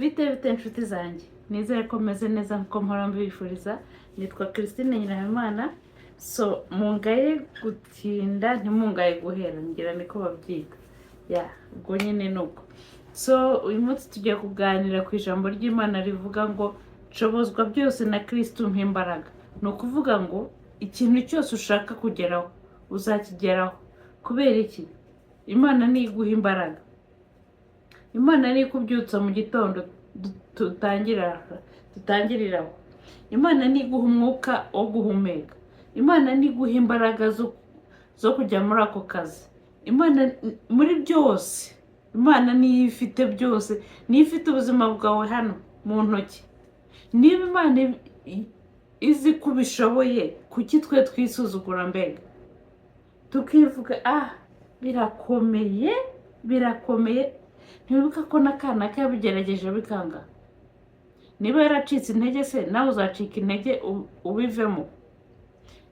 bite inshuti zanjye nizere ko meze neza nkuko mpora mbifuriza. Nitwa Christine Nyirahabimana. So mungaye gutinda ntimungaye guhera ngira niko babyita ubwo nyine nuko. So uyu munsi tugiye kuganira ku ijambo ry'Imana rivuga ngo nshobozwa byose na Kristo umpa imbaraga. Ni ukuvuga ngo ikintu cyose ushaka kugeraho uzakigeraho. Kubera iki? Imana ni iguha imbaraga. Imana ni kubyutsa mu gitondo tutangiriraho. Imana ni guha umwuka wo guhumeka. Imana ni guha imbaraga zo kujya muri ako kazi. Imana muri byose. Imana niyo ifite byose, niyo ifite ubuzima bwawe hano mu ntoki. Niba Imana izi ko ubishoboye, kuki twe twisuzugura mbega tukivuga birakomeye. Ntiwibuka ko n'akana kabigerageje bikanga? Niba yaracitse intege se nawe uzacika intege ubivemo.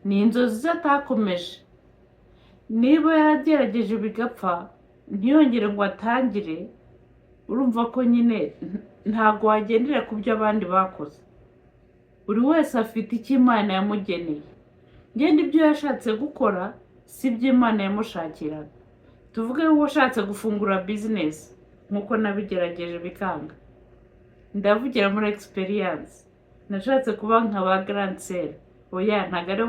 Ni inzozi zatakomeje. Niba yaragerageje bigapfa ntiyongere ngo atangire, urumva ko nyine ntago wagendera ku byo abandi bakoze. Buri wese afite icyo Imana yamugeneye. Ngende ibyo yashatse gukora si byo Imana yamushakiraga. Tuvuge ngo washatse gufungura business nkuko nabigerageje bikanga. Ndavugira muri experience. Nashatse kuba nka ba grand sœur. Ntago ari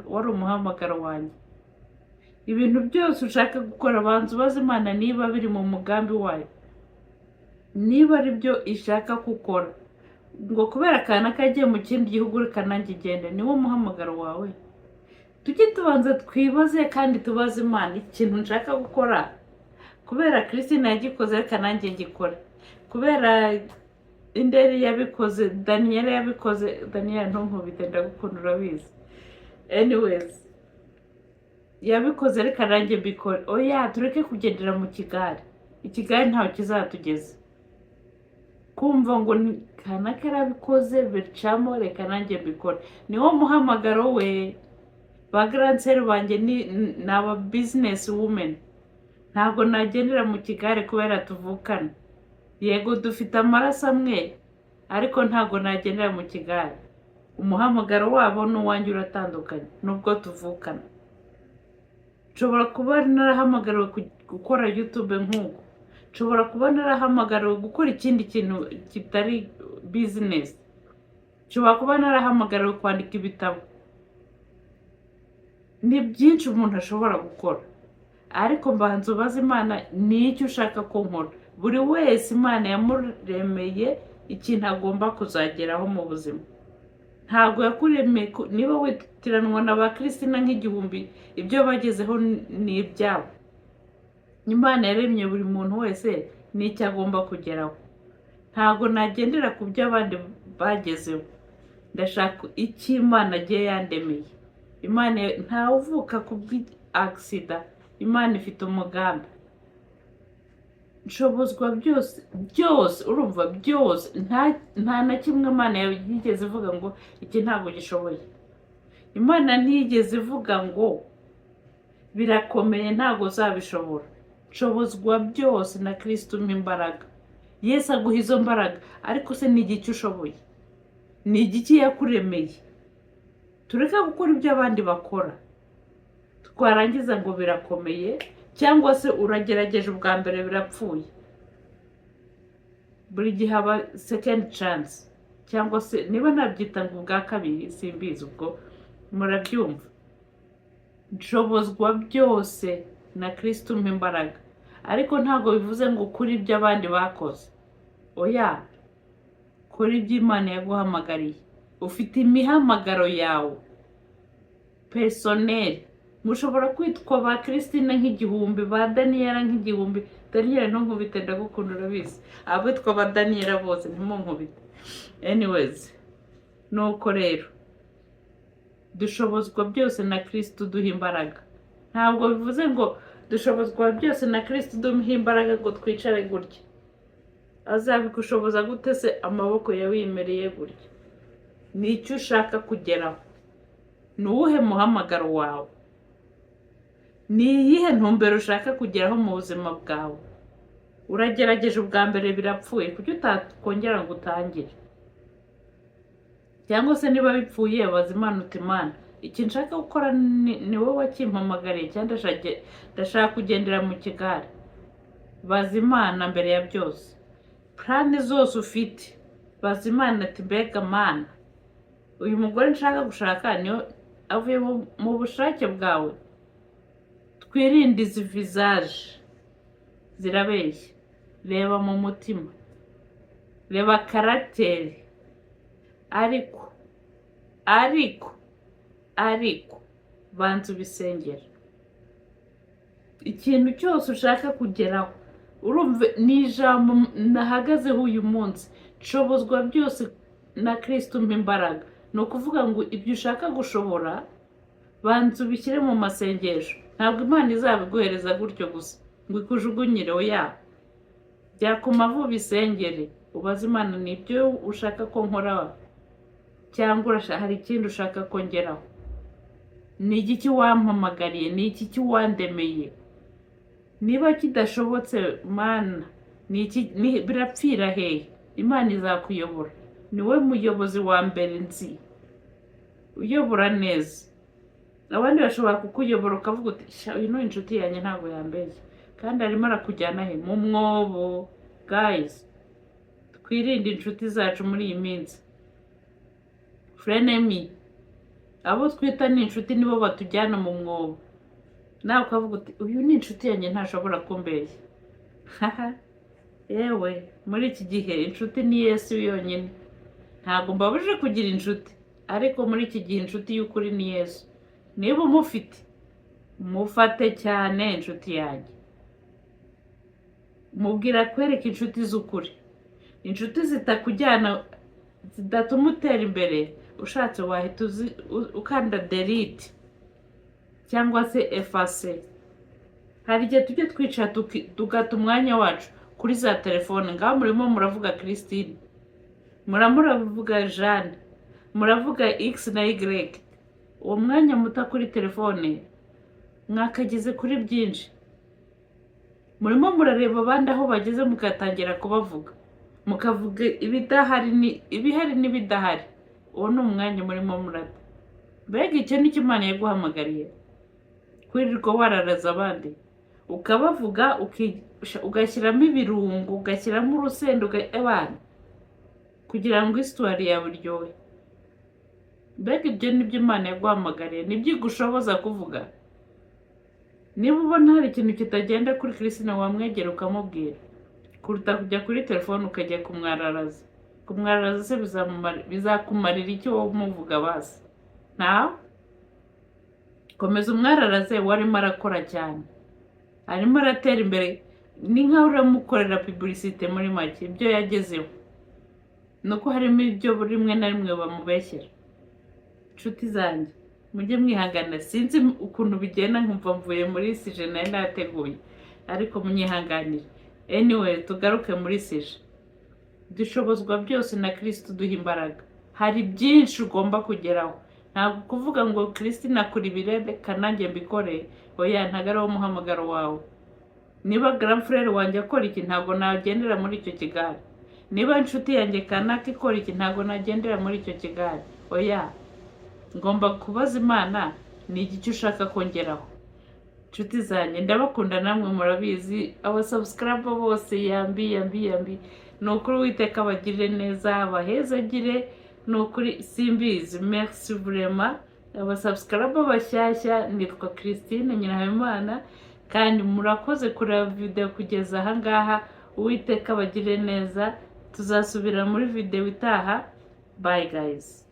wari umuhamagaro wanjye. Ibintu byose ushaka gukora banza ubaze Imana niba biri mu mugambi wayo, niba ari byo ishaka gukora. Ngo kubera akana kagiye mu kindi gihugu reka nanjye gende, niwo muhamagaro wawe. Tujye tubanza twibaze kandi tubaze Imana ikintu nshaka gukora. Kubera Christine yagikoze reka nanjye ngikore. Kubera Inderi yabikoze, Daniel yabikoze, Daniel ntunkubite ndagukunda urabizi. Anyways, yabikoze reka nanjye mbikore. Tureke kugendera mu kigare. Ikigare ntaho kizatugeza. Kumva ngo kana karabikoze bicamo reka nanjye mbikore. Niwo muhamagaro we. Ba grand sœur banjye ni aba business women. Ntabwo nagendera mu kigare kubera tuvukana. Yego dufite amaraso amwe ariko ntabwo nagendera mu kigare. Umuhamagaro wabo n'uwanjye uratandukanye nubwo tuvukana. Nshobora kuba narahamagariwe gukora YouTube nk'uko. Nshobora kuba narahamagariwe gukora ikindi kintu kitari business. Nshobora kuba narahamagariwe kwandika ibitabo. Ni byinshi umuntu ashobora gukora. Ariko mbanza ubaze Imana ni icyo ushaka ko nkora. Buri wese Imana yamuremeye ikintu agomba kuzageraho mu buzima. Ntabwo yakuremeye niba witiranwa na ba Christina nk'igihumbi, ibyo bagezeho ni ibyabo. Imana yaremye buri muntu wese n'icyo agomba kugeraho. Ntabwo nagendera ku byo abandi bagezeho. Ndashaka icyo Imana agiye yandemeye. Imana ntawe uvuka ku bw'accident. Imana ifite umugambi. Nshobozwa byose urumva byose. Nta na kimwe Imana yigeze ivuga ngo iki ntabwo gishoboye. Imana ntiyigeze ivuga ngo birakomeye ntabwo uzabishobora. Nshobozwa byose na Kristo umpa imbaraga. Yesu aguha izo mbaraga, ariko se ni igiki ushoboye? Ni igiki yakuremeye? Tureka gukora ibyo abandi bakora. Twarangiza ngo birakomeye cyangwa se uragerageje ubwa mbere birapfuye. Buri gihe haba second chance cyangwa se niba nabyita ngo ubwa kabiri simbizi, ubwo murabyumva. Nshobozwa byose na Kristo umpa imbaraga, ariko ntabwo bivuze ngo kuri ibyo abandi bakoze. Kuri ibyo Imana yaguhamagariye. Ufite imihamagaro yawe personnel. Mushobora kwitwa ba Christine nk'igihumbi, ba Daniel nk'igihumbi. Daniel ntunkubite ndagukunda urabizi. Abitwa ba Daniel bose ntimunkubite. Anyways, nuko rero dushobozwa byose na Kristo duha imbaraga. Ntabwo bivuze ngo dushobozwa byose na Kristo duha imbaraga ngo twicare gutya. Azabigushoboza gute se amaboko yawe yimereye gutya? Ni icyo ushaka kugeraho. Ni uwuhe muhamagaro wawe? Ni iyihe ntumbero ushaka kugeraho mu buzima bwawe? uragerageje ubwa mbere birapfuye, kuki utakongera ngo utangire? Cyangwa se niba bipfuye baza Imana uti Imana, iki nshaka gukora ni wowe wakimpamagariye cyangwa ndashaka kugendera mu kigare. Baza Imana mbere ya byose. Plani zose ufite baza Imana ati mbega Mana, uyu mugore nshaka gushaka niyo avuye mu bushake bwawe. Twirinde izi vizaje zirabeshya. Reba mu mutima, reba karagiteri. ariko banza ubisengera. Ikintu cyose ushaka kugeraho, urumva ni ijambo nahagazeho uyu munsi, nshobozwa byose na Kristo umpa imbaraga. Ni ukuvuga ngo ibyo ushaka gushobora banza ubishyire mu masengesho. Ntabwo Imana izabiguhereza gutyo gusa ngo ikujugunyire, oya. Jya ku mavu bisengere, ubaze Imana ni ibyo ushaka ko nkora, cyangwa hari ikindi ushaka kongeraho. Ni iki wampamagariye, ni iki wandemeye? Niba kidashobotse Mana, birapfira hehe? Imana izakuyobora. Ni we muyobozi wa mbere nzi uyobora neza. Abandi bashobora kukuyobora ukavuga uti uyu ni inshuti yanjye ntabwo yambeshya, kandi arimo arakujyana he? Mu mwobo. Guys, twirinde inshuti zacu muri iyi minsi. Frenemy, abo twita ni inshuti nibo batujyana mu mwobo. Nawe ukavuga uti uyu ni inshuti yanjye ntashobora kumbeshya. Yewe, muri iki gihe inshuti ni Yesu yonyine. Ntabwo mbabuje kugira inshuti, ariko muri iki gihe inshuti y'ukuri ni Yesu. Niba umufite, mufate cyane inshuti yanjye. Mubwira kwereka inshuti z'ukuri. Inshuti zitakujyana, zidatuma utera imbere, ushatse wahita ukanda delete cyangwa se efface. Hari igihe tujye twicara tugata umwanya wacu kuri za telefone. Ngaho murimo muravuga Christine, muravuga Jeanne, muravuga X na Y. Uwo mwanya muta kuri telefone mwakageze kuri byinshi. Murimo murareba abandi aho bageze mukatangira kubavuga, mukavuga ibihari n'ibidahari. Uwo ni umwanya murimo murata. Mbega icyo ni cyo Imana yaguhamagariye? Kwirirwa wararaza abandi ukabavuga, ugashyiramo ibirungo, ugashyiramo urusenda, abana kugira ngo histoire yawe iryohe. Mbega ibyo ni byo Imana yaguhamagariye, nibyo igushoboza kuvuga. Niba ubona hari ikintu kitagenda kuri Christine, wamwegera ukamubwira, kuruta kujya kuri telefone ukajya kumwararaza. Kumwararaza se bizakumarira iki wowe umuvuga basi? Ntawe. Komeza umwararaze, warimo arakora cyane, arimo aratera imbere. Ni nkaho uramukorera publicité muri make ibyo yagezeho. Nuko harimo ibyo rimwe na rimwe bamubeshyera. Inshuti zanjye, mujye mwihangana. Sinzi ukuntu bigenda, nkumva mvuye muri sije nari nateguye, ariko munyihanganire. Anyway, tugaruke muri sije. Dushobozwa byose na Kristo duha imbaraga. Hari byinshi ugomba kugeraho. Ntabwo kuvuga ngo Christine akora ibirebe kanange mbikore, oya, ntabwo ari wo muhamagaro wawe. Niba grand frère wanjye akora iki, ntabwo nagendera muri icyo kigare. Niba inshuti yanjye kanaka ikora iki, ntabwo nagendera muri icyo kigare, oya. Ngomba kubaza Imana ni iki ushaka kongeraho. Inshuti zanjye, ndabakunda, namwe murabizi. Aba subscribe bose yambi. Ni ukuri Uwiteka abagirire neza, abahezagire. Ni ukuri simbizi. Merci vraiment. Aba subscribe bashyashya, nitwa Christine Nyirahabimana, kandi murakoze kureba video kugeza aha ngaha. Uwiteka abagirire neza. Tuzasubira muri video itaha. Bye guys.